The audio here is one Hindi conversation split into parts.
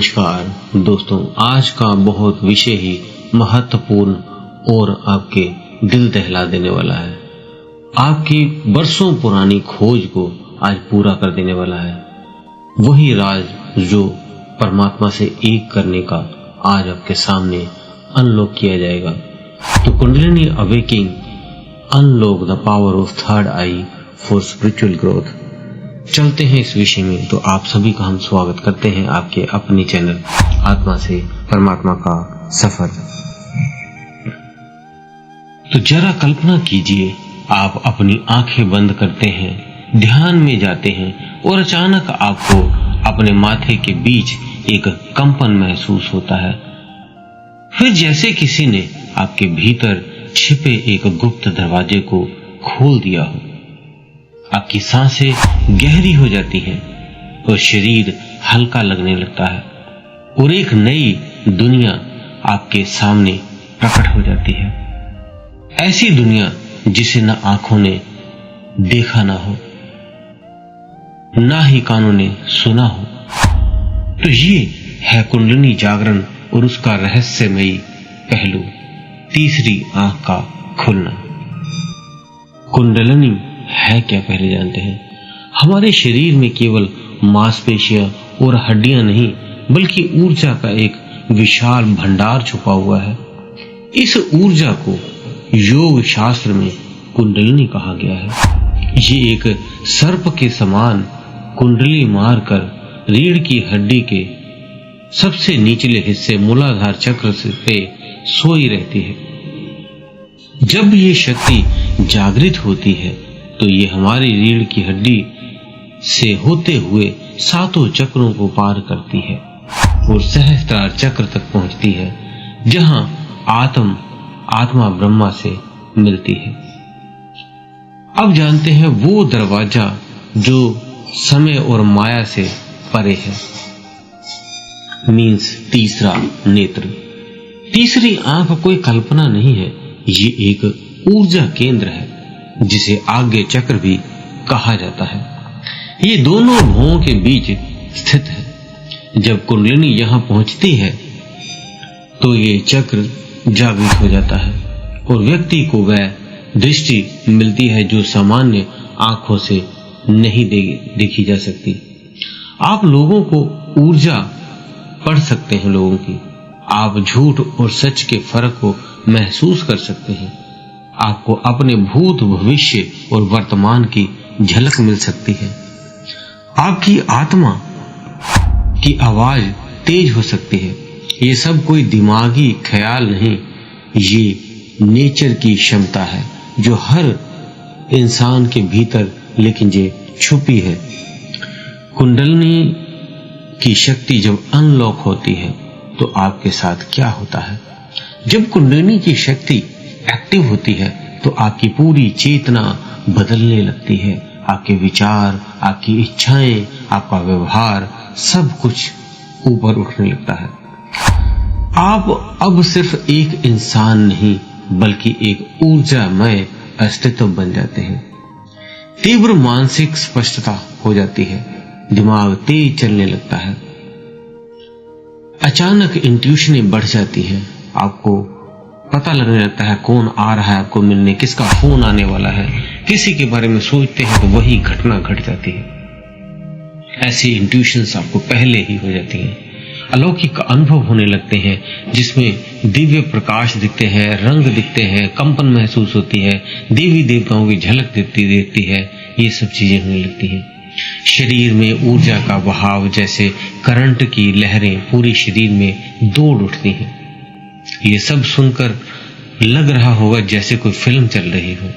नमस्कार दोस्तों, आज का बहुत विषय ही महत्वपूर्ण और आपके दिल दहला देने वाला है। आपकी बरसों पुरानी खोज को आज पूरा कर देने वाला है। वही राज जो परमात्मा से एक करने का आज आपके सामने अनलॉक किया जाएगा। तो kundalini awaking unlock the power of third I for spiritual growth. चलते हैं इस विषय में। तो आप सभी का हम स्वागत करते हैं आपके अपने चैनल आत्मा से परमात्मा का सफर। तो जरा कल्पना कीजिए, आप अपनी आंखें बंद करते हैं, ध्यान में जाते हैं और अचानक आपको अपने माथे के बीच एक कंपन महसूस होता है। फिर जैसे किसी ने आपके भीतर छिपे एक गुप्त दरवाजे को खोल दिया हो। आपकी सांसें गहरी हो जाती हैं और शरीर हल्का लगने लगता है और एक नई दुनिया आपके सामने प्रकट हो जाती है। ऐसी दुनिया जिसे न आंखों ने देखा ना हो, ना ही कानों ने सुना हो। तो ये है कुंडलिनी जागरण और उसका रहस्यमयी पहलू, तीसरी आंख का खुलना। कुंडलिनी है क्या, पहले जानते हैं। हमारे शरीर में केवल मांसपेशियां और हड्डियां नहीं, बल्कि ऊर्जा का एक विशाल भंडार छुपा हुआ है। इस ऊर्जा को योग शास्त्र में कुंडलिनी कहा गया है। ये एक सर्प के समान कुंडली मारकर रीढ़ की हड्डी के सबसे निचले हिस्से मूलाधार चक्र पे सोई रहती है। जब ये शक्ति जागृत होती है तो ये हमारी रीढ़ की हड्डी से होते हुए सातों चक्रों को पार करती है और सहस्त्रार चक्र तक पहुंचती है, जहां आत्मा ब्रह्मा से मिलती है। अब जानते हैं वो दरवाजा जो समय और माया से परे है, मीन्स तीसरा नेत्र। तीसरी आंख कोई कल्पना नहीं है, ये एक ऊर्जा केंद्र है जिसे आज्ञा चक्र भी कहा जाता है। ये दोनों भुवों के बीच स्थित है। जब कुंडलिनी यहां पहुंचती है तो ये चक्र जागृत हो जाता है और व्यक्ति को वह दृष्टि मिलती है जो सामान्य आंखों से नहीं देखी जा सकती। आप लोगों को ऊर्जा पढ़ सकते हैं, लोगों की। आप झूठ और सच के फर्क को महसूस कर सकते हैं। आपको अपने भूत, भविष्य और वर्तमान की झलक मिल सकती है। आपकी आत्मा की आवाज तेज हो सकती है। ये सब कोई दिमागी ख्याल नहीं, ये नेचर की क्षमता है जो हर इंसान के भीतर लेकिन ये छुपी है। कुंडलिनी की शक्ति जब अनलॉक होती है तो आपके साथ क्या होता है? जब कुंडलिनी की शक्ति एक्टिव होती है तो आपकी पूरी चेतना बदलने लगती है। आपके विचार, आपकी इच्छाएं, आपका व्यवहार, सब कुछ ऊपर उठने लगता है। आप अब सिर्फ एक इंसान नहीं बल्कि एक ऊर्जामय अस्तित्व बन जाते हैं। तीव्र मानसिक स्पष्टता हो जाती है, दिमाग तेज चलने लगता है। अचानक इंट्यूशनें बढ़ जाती है। आपको पता लगने लगता है कौन आ रहा है आपको मिलने, किसका फोन आने वाला है। किसी के बारे में सोचते हैं तो वही घटना घट जाती है। ऐसी इंट्यूशंस आपको पहले ही हो जाती हैं। अलौकिक अनुभव होने लगते हैं जिसमें दिव्य प्रकाश दिखते हैं, रंग दिखते हैं, कंपन महसूस होती है, देवी देवताओं की झलक दिखती है। ये सब चीजें होने लगती हैं। शरीर में ऊर्जा का बहाव जैसे करंट की लहरें पूरे शरीर में दौड़ उठती हैं। ये सब सुनकर लग रहा होगा जैसे कोई फिल्म चल रही हो,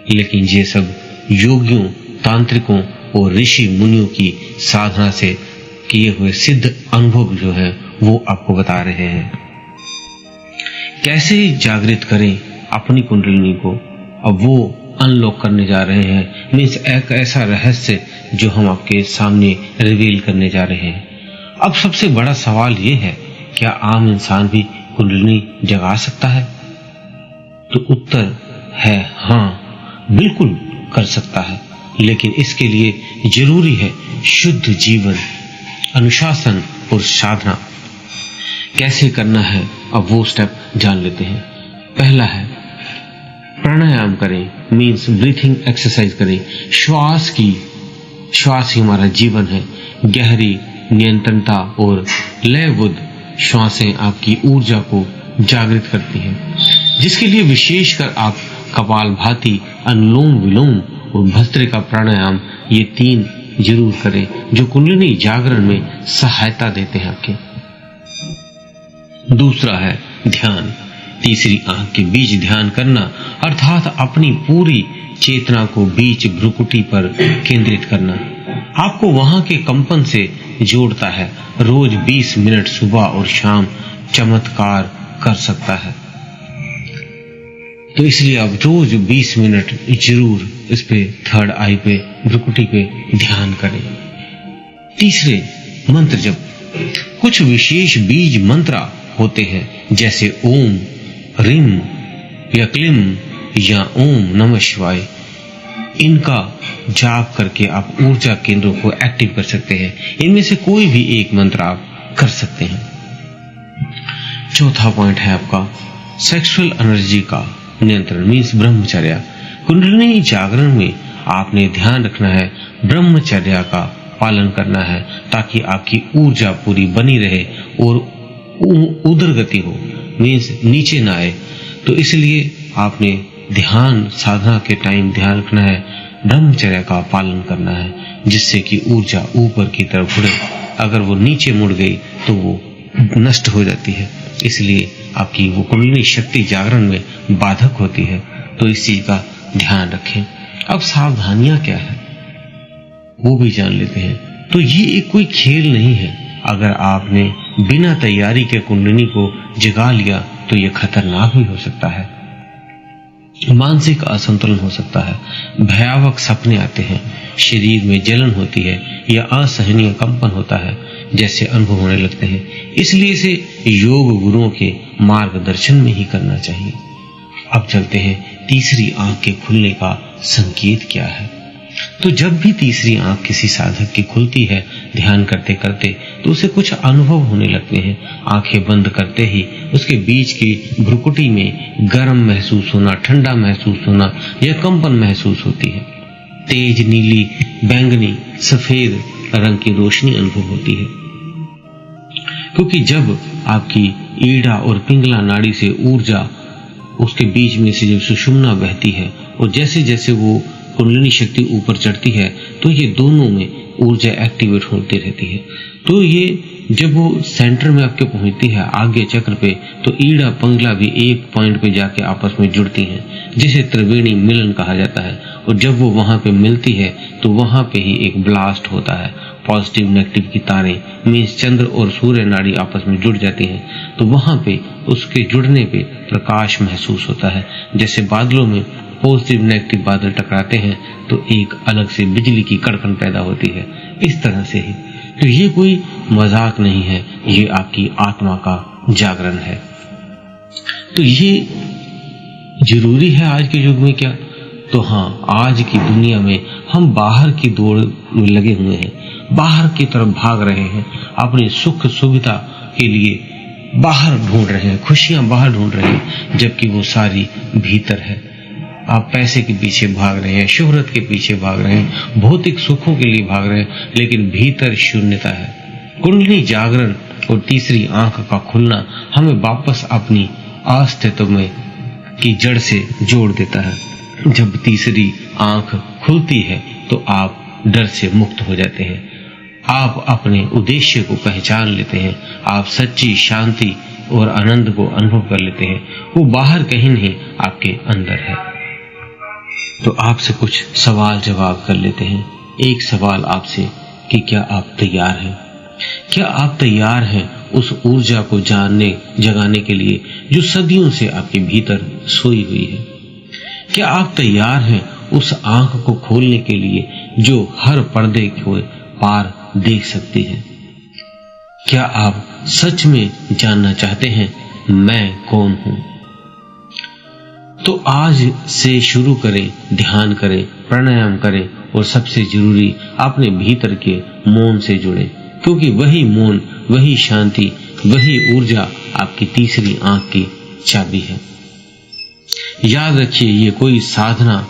लेकिन ये सब योगियों, तांत्रिकों और ऋषि मुनियों की साधना से किए हुए सिद्ध अनुभव जो है वो आपको बता रहे हैं। कैसे जागृत करें अपनी कुंडलिनी को, अब वो अनलॉक करने जा रहे हैं। मीन्स एक ऐसा रहस्य जो हम आपके सामने रिवील करने जा रहे हैं। अब सबसे बड़ा सवाल ये है, क्या आम इंसान भी कुंडलिनी जगा सकता है? तो उत्तर है हाँ, बिल्कुल कर सकता है, लेकिन इसके लिए जरूरी है शुद्ध जीवन, अनुशासन और साधना। कैसे करना है अब वो स्टेप जान लेते हैं। पहला है प्राणायाम करें, मीन्स ब्रीथिंग एक्सरसाइज करें। श्वास ही हमारा जीवन है। गहरी नियंत्रणता और लयबद्ध श्वासें आपकी ऊर्जा को जागृत करती हैं, जिसके लिए विशेषकर आप कपालभाति, अनुलोम विलोम और भस्त्रिका प्राणायाम ये 3 जरूर करें, जो कुंडलिनी जागरण में सहायता देते हैं आपके। दूसरा है ध्यान। तीसरी आंख के बीच ध्यान करना अर्थात अपनी पूरी चेतना को बीच भ्रुकुटी पर केंद्रित करना आपको वहां के कंपन से जोड़ता है। रोज 20 मिनट सुबह और शाम चमत्कार कर सकता है। तो इसलिए आप रोज 20 मिनट जरूर इस पे थर्ड आई पे भ्रुकुटी पे ध्यान करें। तीसरे मंत्र जप। कुछ विशेष बीज मंत्र होते हैं, जैसे ओम, ह्रीम या क्लीम या ओम नमः शिवाय। इनका जाप करके आप ऊर्जा केंद्रों को एक्टिव कर सकते हैं। इनमें से कोई भी एक मंत्र आप कर सकते हैं। चौथा पॉइंट है आपका सेक्सुअल एनर्जी का नियंत्रण, मीन्स ब्रह्मचर्या। कुंडलिनी जागरण में आपने ध्यान रखना है, ब्रह्मचर्या का पालन करना है, ताकि आपकी ऊर्जा पूरी बनी रहे और उदर गति हो, मीन्स नीचे ना आए। तो इसलिए आपने ध्यान साधना के टाइम ध्यान रखना है, ब्रह्मचर्या का पालन करना है, जिससे कि ऊर्जा ऊपर की तरफ उड़े। अगर वो नीचे मुड़ गई तो वो नष्ट हो जाती है, इसलिए आपकी वो कुंडलिनी शक्ति जागरण में बाधक होती है। तो इस चीज का ध्यान रखें। अब सावधानियां क्या है वो भी जान लेते हैं। तो ये एक कोई खेल नहीं है। अगर आपने बिना तैयारी के कुंडलिनी को जगा लिया तो ये खतरनाक भी हो सकता है। मानसिक असंतुलन हो सकता है, भयावह सपने आते हैं, शरीर में जलन होती है या असहनीय कंपन होता है जैसे अनुभव होने लगते हैं। इसलिए इसे योग गुरुओं के मार्गदर्शन में ही करना चाहिए। अब चलते हैं तीसरी आंख के खुलने का संकेत क्या है। तो जब भी तीसरी आंख किसी साधक की खुलती है ध्यान करते करते, तो उसे कुछ अनुभव होने लगते हैं। आंखें बंद करते ही उसके बीच की भ्रुकुटी में गर्म महसूस होना, ठंडा महसूस होना या कंपन महसूस होती है। तेज नीली, बैंगनी, सफेद रंग की रोशनी अनुभव होती है, क्योंकि जब आपकी ईड़ा और पिंगला नाड़ी से ऊर्जा उसके बीच में से जब सुषुम्ना बहती है और जैसे जैसे वो कुंडलिनी शक्ति ऊपर चढ़ती है तो ये दोनों में ऊर्जा एक्टिवेट होती रहती है। तो ये जब वो सेंटर में आपके पहुंचती है आगे चक्र पे, तो ईड़ा पिंगला भी एक पॉइंट पे जाके आपस में जुड़ती हैं, जिसे त्रिवेणी मिलन कहा जाता है। और जब वो वहां पे मिलती है तो वहां पे ही एक ब्लास्ट होता है। पॉजिटिव नेगेटिव की तारें, मीन्स चंद्र और सूर्य नाड़ी आपस में जुड़ जाती हैं, तो वहां पे उसके जुड़ने पे प्रकाश महसूस होता है। जैसे बादलों में पॉजिटिव नेगेटिव बादल टकराते हैं तो एक अलग से बिजली की कड़कन पैदा होती है। इस तरह से ही तो ये कोई मजाक नहीं है, ये आपकी आत्मा का जागरण है। तो ये जरूरी है आज के युग में क्या? तो हाँ, आज की दुनिया में हम बाहर की दौड़ में लगे हुए हैं, बाहर की तरफ भाग रहे हैं, अपनी सुख सुविधा के लिए बाहर ढूंढ रहे हैं, खुशियां बाहर ढूंढ रहे हैं, जबकि वो सारी भीतर है। आप पैसे के पीछे भाग रहे हैं, शोहरत के पीछे भाग रहे हैं, भौतिक सुखों के लिए भाग रहे हैं, लेकिन भीतर शून्यता है। कुंडली जागरण और तीसरी आंख का खुलना हमें वापस अपनी अस्तित्व में की जड़ से जोड़ देता है। जब तीसरी आंख खुलती है तो आप डर से मुक्त हो जाते हैं, आप अपने उद्देश्य को पहचान लेते हैं, आप सच्ची शांति और आनंद को अनुभव कर लेते हैं। वो बाहर कहीं नहीं, आपके अंदर है। तो आपसे कुछ सवाल जवाब कर लेते हैं। एक सवाल आपसे कि क्या आप तैयार हैं? क्या आप तैयार हैं उस ऊर्जा को जगाने के लिए जो सदियों से आपके भीतर सोई हुई है? क्या आप तैयार हैं उस आंख को खोलने के लिए जो हर पर्दे को पार देख सकती है? क्या आप सच में जानना चाहते हैं मैं कौन हूं? तो आज से शुरू करें, ध्यान करें, प्राणायाम करें और सबसे जरूरी अपने भीतर के मौन से जुड़ें, क्योंकि वही मौन, वही शांति, वही ऊर्जा आपकी तीसरी आंख की चाबी है। याद रखिए, ये कोई साधना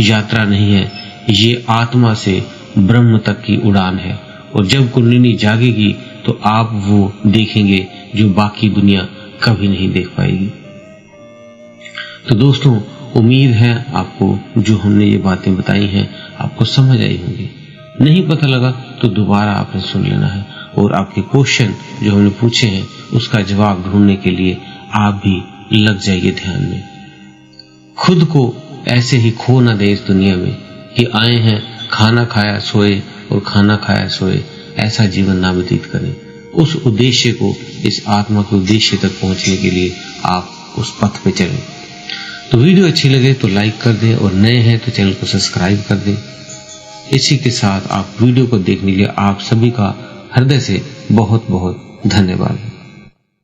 यात्रा नहीं है, ये आत्मा से ब्रह्म तक की उड़ान है। और जब कुंडलिनी जागेगी तो आप वो देखेंगे जो बाकी दुनिया कभी नहीं देख पाएगी। तो दोस्तों, उम्मीद है आपको जो हमने ये बातें बताई हैं आपको समझ आई होंगी। नहीं पता लगा तो दोबारा आपने सुन लेना है, और आपके क्वेश्चन जो हमने पूछे हैं उसका जवाब ढूंढने के लिए आप भी लग जाइए ध्यान में। खुद को ऐसे ही खो ना दे इस दुनिया में कि आए हैं, खाना खाया सोए और खाना खाया सोए, ऐसा जीवन ना व्यतीत करें। उस उद्देश्य को, इस आत्मा के उद्देश्य तक पहुंचने के लिए आप उस पथ पे चलें। तो वीडियो अच्छी लगे तो लाइक कर दें, और नए हैं तो चैनल को सब्सक्राइब कर दें। इसी के साथ आप वीडियो को देखने के लिए आप सभी का हृदय से बहुत बहुत धन्यवाद।